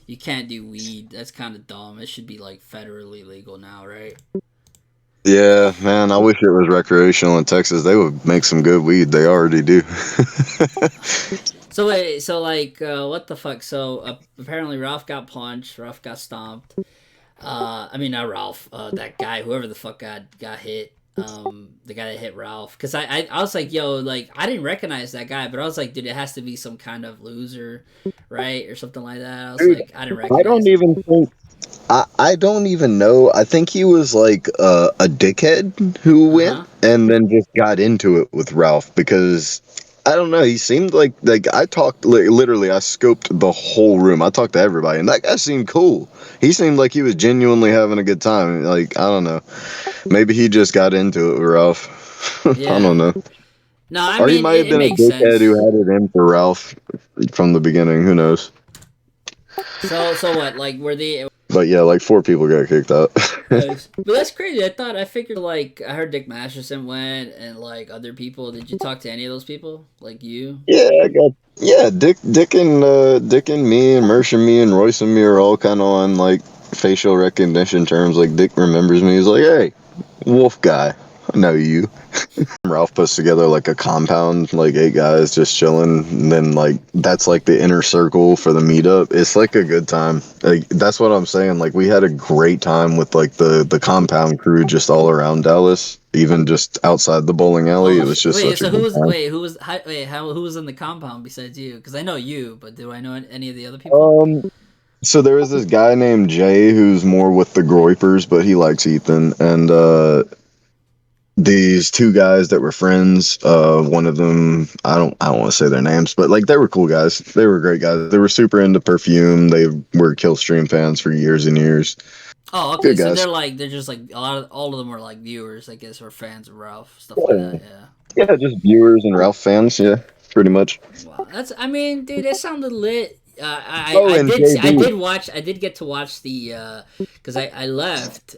You can't do weed. That's kind of dumb. It should be like federally legal now, right? Yeah, man, I wish it was recreational in Texas. They would make some good weed. They already do. So wait, so like, what the fuck? So apparently Ralph got punched. Ralph got stomped. I mean not Ralph. That guy, whoever the fuck got hit. The guy that hit Ralph. Cause I was like, yo, like I didn't recognize that guy, but I was like, dude, it has to be some kind of loser, right, or something like that. I was Dude, like, I didn't I recognize don't him. even think I don't even know. I think he was like a dickhead who Uh went huh. and then just got into it with Ralph because I don't know. He seemed like I talked literally. I scoped the whole room. I talked to everybody, and that guy seemed cool. He seemed like he was genuinely having a good time. Like I don't know. Maybe he just got into it with Ralph. I Yeah. don't know. No, I Or he mean might have it been a makes dickhead who sense. had it in for Ralph from the beginning. Who knows? So what? Like were they? But yeah, like four people got kicked out. Nice. But that's crazy. I figured like I heard Dick Masterson went and like other people. Did you talk to any of those people? Like you? Yeah, I got yeah. Dick and me and Mersh and me and Royce and me are all kind of on like facial recognition terms. Like Dick remembers me. He's like, "Hey, Wolf guy, I know you." Ralph puts together like a compound, like 8 guys just chilling, and then like that's like the inner circle for the meetup. It's like a good time. Like that's what I'm saying. Like we had a great time with like the compound crew just all around Dallas, even just outside the bowling alley. It Oh was just wait. such a So who good was? time. Wait, who was? Wait, who was in the compound besides you? Because I know you, but do I know any of the other people? Um, So there was this guy named Jay who's more with the Groypers, but he likes Ethan. And these two guys that were friends, one of them I don't want to say their names, but like they were cool guys. They were great guys. They were super into perfume. They were Killstream fans for years and years. Oh, okay. Good So guys. they're just like all of them were like viewers, I guess, or fans of Ralph, stuff like Yeah, that. Yeah. yeah, just viewers and Ralph fans. Yeah, pretty much. Wow, that's. I mean, dude, that sounded lit. Oh, and I JB. did watch I did get to watch the because I left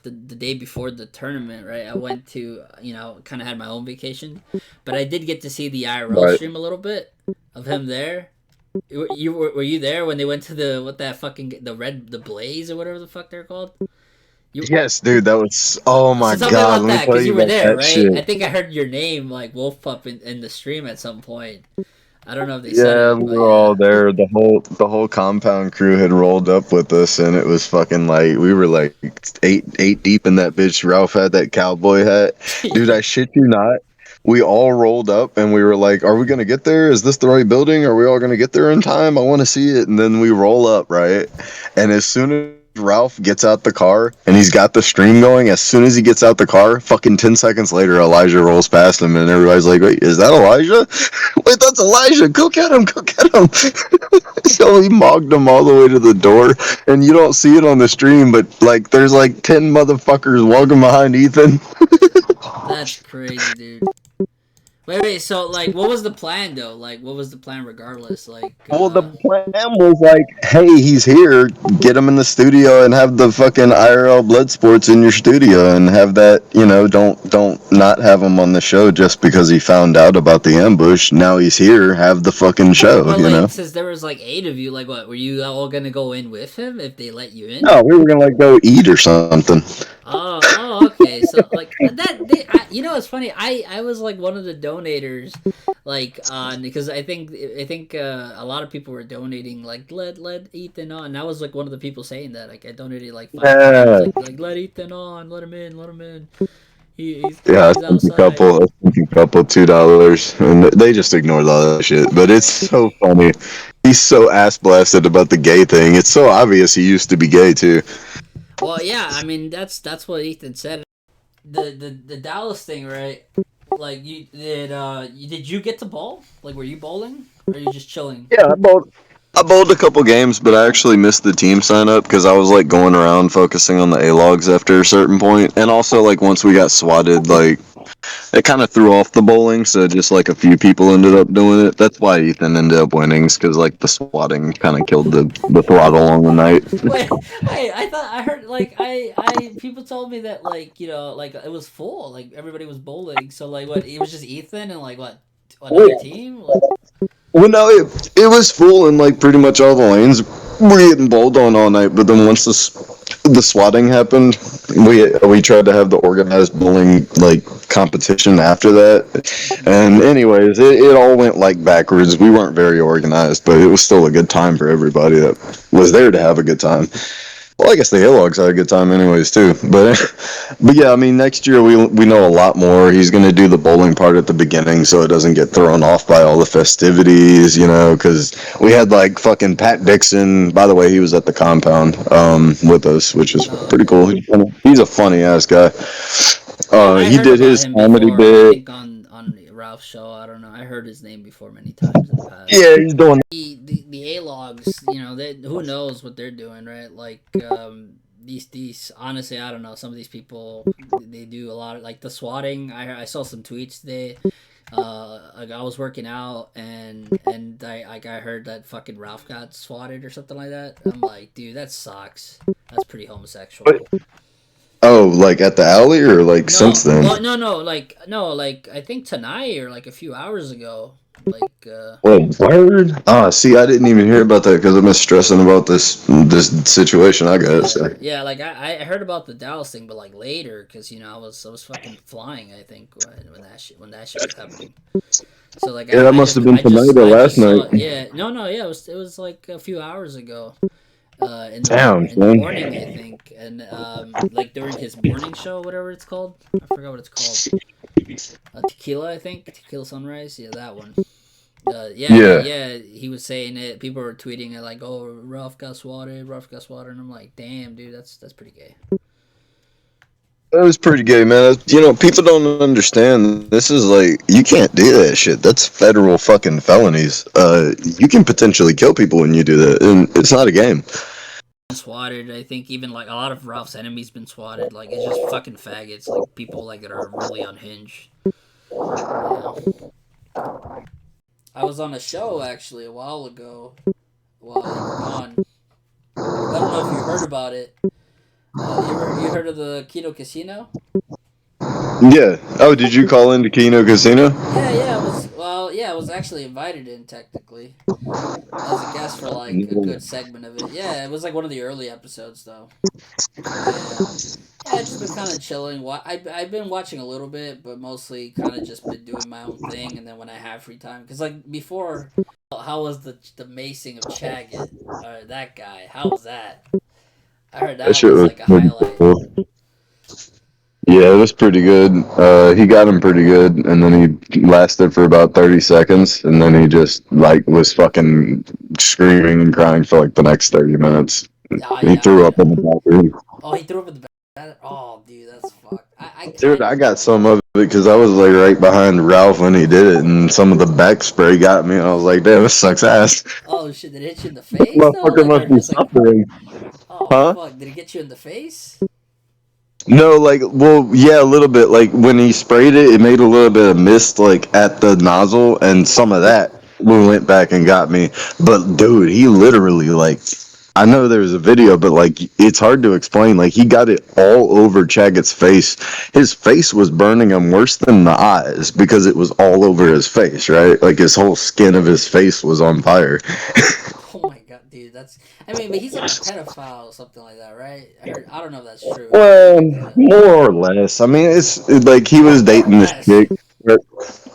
the day before the tournament, right. I went to, kind of had my own vacation, but I did get to see the IRL Right. stream a little bit of him there. Were you there when they went to the what that fucking the Blaze or whatever the fuck they're called? You Yes, dude, that was. Oh my So tell me God, about let me that, tell because you you were about there, that right? shit. I think I heard your name like Wolf Pup in the stream at some point. I don't know if they said Yeah, it, we but were all yeah. there. The whole compound crew had rolled up with us, and it was fucking like we were like eight deep in that bitch. Ralph had that cowboy hat, dude. I shit you not. We all rolled up, and we were like, "Are we gonna get there? Is this the right building? Are we all gonna get there in time? I want to see it." And then we roll up, right? And as soon as Ralph gets out the car and he's got the stream going, as soon as he gets out the car, fucking 10 seconds later, Elijah rolls past him, and everybody's like, "Wait, is that Elijah? Wait, that's Elijah. Go get him. Go get him." So he mogged him all the way to the door, and you don't see it on the stream, but like there's like 10 motherfuckers walking behind Ethan. That's crazy, dude. Wait. So, like, what was the plan though? Like, what was the plan regardless? Like, Well, the plan was like, hey, he's here. Get him in the studio and have the fucking IRL blood sports in your studio, and have that. Don't not have him on the show just because he found out about the ambush. Now he's here. Have the fucking show. but like, since there was like 8 of you, like, what were you all gonna go in with him if they let you in? No, we were gonna like go eat or something. Okay. So like it's funny. I was like one of the donators, like because I think a lot of people were donating like let Ethan on. And I was like one of the people saying that. Like I donated like $5. Yeah, Like let Ethan on, let him in, let him in. yeah. I He's sent a outside. couple. I sent a couple $2, and they just ignored all that shit. But it's so funny. He's so ass blasted about the gay thing. It's so obvious he used to be gay too. Well, yeah. I mean that's what Ethan said. The Dallas thing, right? Like did you get to bowl? Like were you bowling or are you just chilling? Yeah, I bowled a couple games, but I actually missed the team sign up because I was like going around focusing on the A logs after a certain point, and also like once we got swatted, like it kind of threw off the bowling, so just like a few people ended up doing it. That's why Ethan ended up winning, because like the swatting kind of killed the throttle on the night. Wait, I thought I heard like I people told me that like like it was full, like everybody was bowling. So like what? It was just Ethan and like what? Another team? Like Well, no, it was full in like pretty much all the lanes. we're getting bowled on all night. But then once the swatting happened, we tried to have the organized bowling like competition after that. Mhm. And anyways, it all went like backwards. We weren't very organized, but it was still a good time for everybody that was there to have a good time. Well, I guess the Haylogs had a good time anyways too. But yeah, I mean next year we know a lot more. He's gonna do the bowling part at the beginning so it doesn't get thrown off by all the festivities, you know, because we had like fucking Pat Dixon. By the way, he was at the compound with us, which is Oh, pretty okay. cool. He's a funny ass guy. Yeah, I He heard did about his him comedy before. I bit. think on Ralph's show. I don't know. I heard his name before many times in the past. Yeah, he's doing. The A-logs, who knows what they're doing, right? Like these honestly, I don't know. Some of these people they do a lot of like the swatting. I saw some tweets today. Like I was working out and I heard that fucking Ralph got swatted or something like that. I'm like, dude, that sucks. That's pretty homosexual. Oh, like at the alley or like since No, then? well, no, like no, like I think tonight or like a few hours ago. Like Well, word. Ah, see, I didn't even hear about that because I've been stressing about this situation I got. yeah, So. yeah, like I heard about the Dallas thing, but like later, because I was fucking flying. I think when that shit was happening. So like Yeah, that must have been I tonight just or I last just night. saw yeah no yeah it was like a few hours ago. Damn, In the son. morning I think, and like during his morning show, whatever it's called, I forgot what it's called. Tequila, I think, Tequila Sunrise. Yeah, that one. Yeah, yeah. He was saying it. People were tweeting it like, "Oh, Ralph got swatted, Ralph got swatted," and I'm like, "Damn, dude, that's pretty gay." that was pretty gay, man. People don't understand. This is like you can't do that shit. That's federal fucking felonies. You can potentially kill people when you do that, and it's not a game. Swatted. I think even like a lot of Ralph's enemies been swatted. Like it's just fucking faggots. Like people like that are really unhinged. Yeah. I was on a show actually a while ago while you were gone. I don't know if you heard about it. You heard of the KINO Casino? Yeah. Oh, did you call into KINO Casino? Yeah. I was actually invited in technically as a guest for like a good segment of it. Yeah, it was like one of the early episodes though, and yeah, I just been kind of chilling. I've been watching a little bit, but mostly kind of just been doing my own thing. And then when I have free time, because like before, how was the macing of Chaggett? That guy, how was that? I heard That that shit was was like a pretty highlight. cool. Yeah, it was pretty good. He got him pretty good, and then he lasted for about 30 seconds, and then he just like was fucking screaming and crying for like the next 30 minutes. He Yeah, threw up in the bathroom. oh, he threw over the back. Oh, dude, that's fucked. I Dude, kind. I got some of it because I was like right behind Ralph when he did it, and some of the back spray got me, and I was like, "Damn, this sucks ass." Oh shit! Did it hit you in the face though? Motherfucker Like, or must be just like, suffering, oh huh? fuck! Did it get you in the face? No, like, well, yeah, a little bit. Like when he sprayed it, it made a little bit of mist, like at the nozzle, and some Yeah. of that went back and got me. But dude, he literally like, I know there's a video, but like, it's hard to explain. Like he got it all over Chaggett's face. His face was burning him worse than the eyes because it was all over his face, right? Like his whole skin of his face was on fire. Oh my god, dude, that's. I mean, but he's like a pedophile or something like that, right? I heard. I don't know if that's true, but Well, like, more or less. I mean, it's like he was more or dating this less. chick.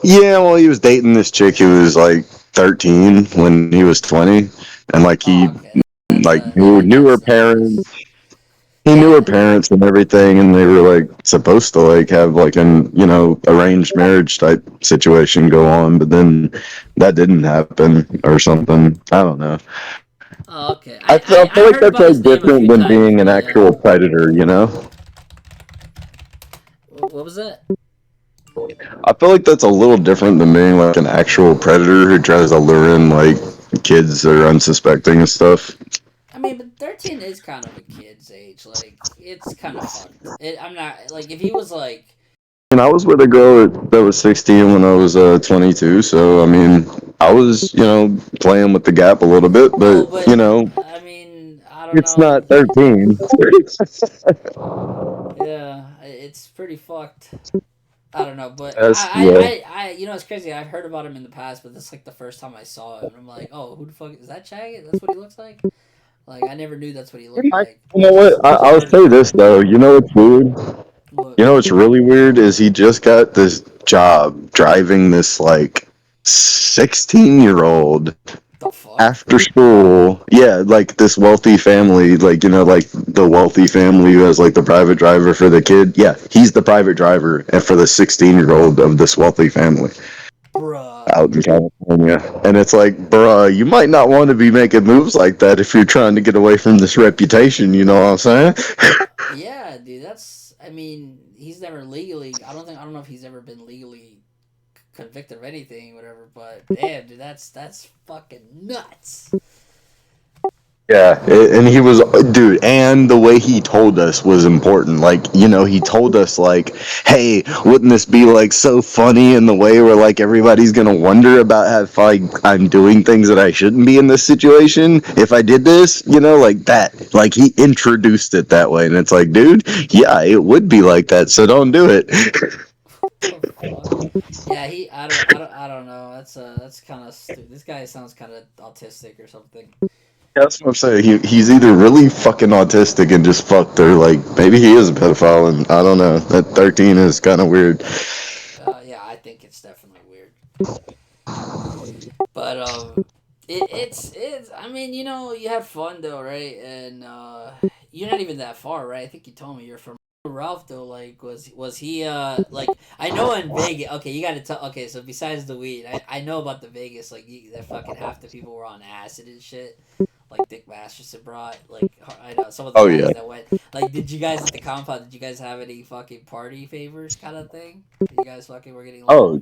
Yeah, well, he was dating this chick who was like 13 when he was 20, and like Oh, he okay. That's like yeah, knew her that's parents. nice. He knew her Yeah. parents and everything, and they were like supposed to like have like an arranged marriage type situation go on, but then that didn't happen or something. I don't know. Oh, okay. I feel I like heard that's about his like name a different few than times, being an but yeah. actual predator, you know? What was that? I feel like that's a little different than being like an actual predator who tries to lure in like kids that are unsuspecting and stuff. I mean, but 13 is kind of a kid's age. Like, it's kind of fucked. I'm not like if he was like. And I was with a girl that was 16 when I was 22, so I mean, I was, playing with the gap a little bit, Oh, but, but I mean, I don't it's know. not 13. Yeah, it's pretty fucked. I don't know, but Yeah. it's crazy. I've heard about him in the past, but this is like the first time I saw him. And I'm like, oh, who the fuck is that? Chaggett? That's what he looks like. Like I never knew that's what he looked You like. know what? He's I'll say already this though. You know what's weird? what You know what's really weird is he just got this job driving this like 16-year-old the fuck? after school. Yeah, like this wealthy family, like like the wealthy family who has like the private driver for the kid. Yeah, he's the private driver and for the 16-year-old of this wealthy family Bruh. out in California. And it's like, bruh, you might not want to be making moves like that if you're trying to get away from this reputation, you know what I'm saying? Yeah, dude, that's. I mean, he's never legally. I don't know if he's ever been legally convicted of anything, whatever. But damn, dude, that's fucking nuts. Yeah, and he was, dude, and the way he told us was important. Like, he told us, like, hey, wouldn't this be, like, so funny in the way where, like, everybody's gonna wonder about how if I'm doing things that I shouldn't be in this situation if I did this, like that. Like, he introduced it that way, and it's like, dude, yeah, it would be like that, so don't do it. The fuck? Yeah, he. I don't know. That's kind of stupid. This guy sounds kind of autistic or something. That's what I'm saying. He's either really fucking autistic and just fucked, or like maybe he is a pedophile, and I don't know. That 13 is kind of weird. Yeah, I think it's definitely weird. But it's. I mean, you have fun though, right? And you're not even that far, right? I think you told me you're from Ralph though. Like, was he like I know in Vegas. Okay, you got to tell. Okay, so besides the weed, I know about the Vegas. Like, that fucking half the people were on acid and shit. Like Dick Masterson brought. Like, I know some of the Oh guys yeah. that went. Like, did you guys at the compound? Did you guys have any fucking party favors kind of thing? You guys fucking were getting lit. Oh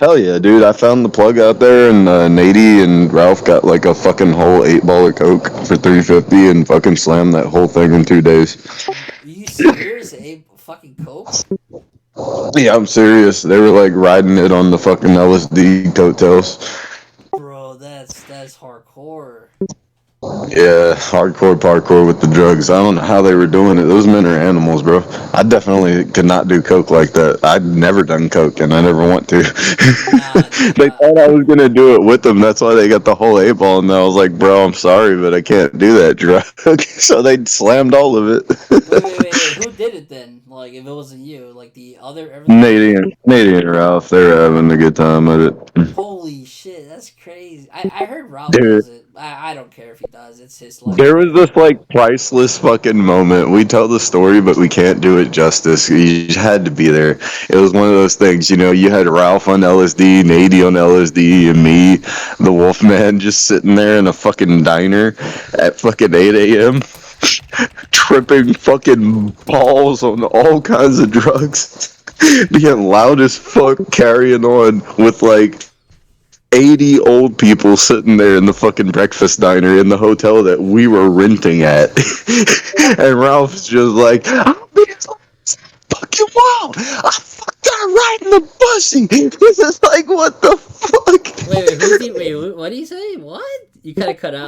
hell yeah, dude! I found the plug out there, and Nady and Ralph got like a fucking whole 8 ball of coke for 350, and fucking slammed that whole thing in 2 days. Are you serious? A fucking coke? Yeah, I'm serious. They were like riding it on the fucking LSD coattails. Bro, that's hardcore. Yeah, hardcore parkour with the drugs. I don't know how they were doing it. Those men are animals, bro. I definitely could not do coke like that. I'd never done coke, and I never want to. Nah, dude. They thought I was gonna do it with them. That's why they got the whole A ball, and I was like, bro, I'm sorry, but I can't do that drug. So they slammed all of it. Wait. Who did it then? Like, if it wasn't you, like the other everything. Nady and Ralph, they're having a good time at it. Holy shit, that's crazy. I heard Ralph Dude, does it. I don't care if he does. It's his life, there was whatever. this like priceless fucking moment. We tell the story, but we can't do it justice. You just had to be there. It was one of those things, you had Ralph on LSD, Nady on LSD, and me, the Wolfman, just sitting there in a fucking diner at fucking 8 a.m. tripping fucking balls on all kinds of drugs, being loud as fuck, carrying on with like 80 old people sitting there in the fucking breakfast diner in the hotel that we were renting at. And Ralph's just like, I'll be as fucking wild. I fucked her right in the bussy. This is like, what the fuck? Who's he? Wait, what did he say? What? You kind of cut out.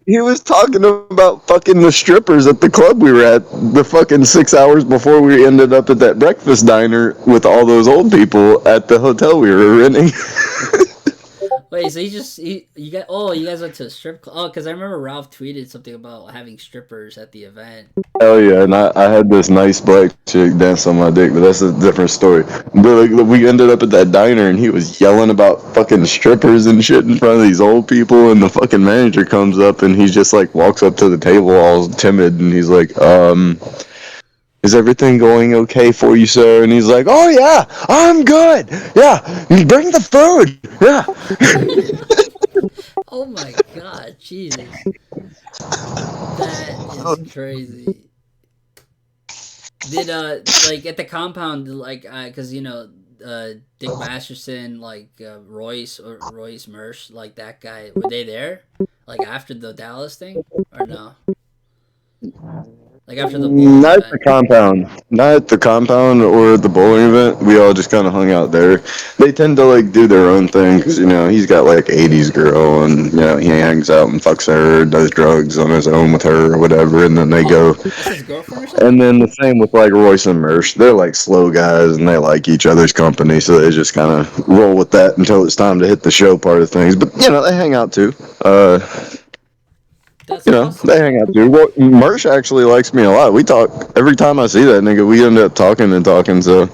He was talking about fucking the strippers at the club we were at the fucking 6 hours before we ended up at that breakfast diner with all those old people at the hotel we were renting. Wait, so you guys went to a strip club? Oh, because I remember Ralph tweeted something about having strippers at the event. Hell yeah, and I had this nice black chick dance on my dick, but that's a different story. But like, we ended up at that diner, and he was yelling about fucking strippers and shit in front of these old people, and the fucking manager comes up, and he just like walks up to the table all timid, and he's like, is everything going okay for you, sir? And he's like, oh yeah, I'm good. Yeah, you bring the food. Yeah. Oh my god, Jesus. That is crazy. Did like at the compound, like cuz Dick Masterson, like Royce Mersch, like that guy, were they there? Like after the Dallas thing or no? Like after the bowling Not at event. the compound. Not at the compound or at the bowling event. We all just kind of hung out there. They tend to like do their own thing because he's got like 80s girl and he hangs out and fucks her, does drugs on his own with her or whatever, and then they Oh, go. that's his girlfriend or And something? then the same with like Royce and Mersh. They're like slow guys and they like each other's company, so they just kind of roll with that until it's time to hit the show part of things. But they hang out too. That's You know, awesome, they hang man. out too. Well, Mersh actually likes me a lot. We talk every time I see that nigga. We end up talking and talking. So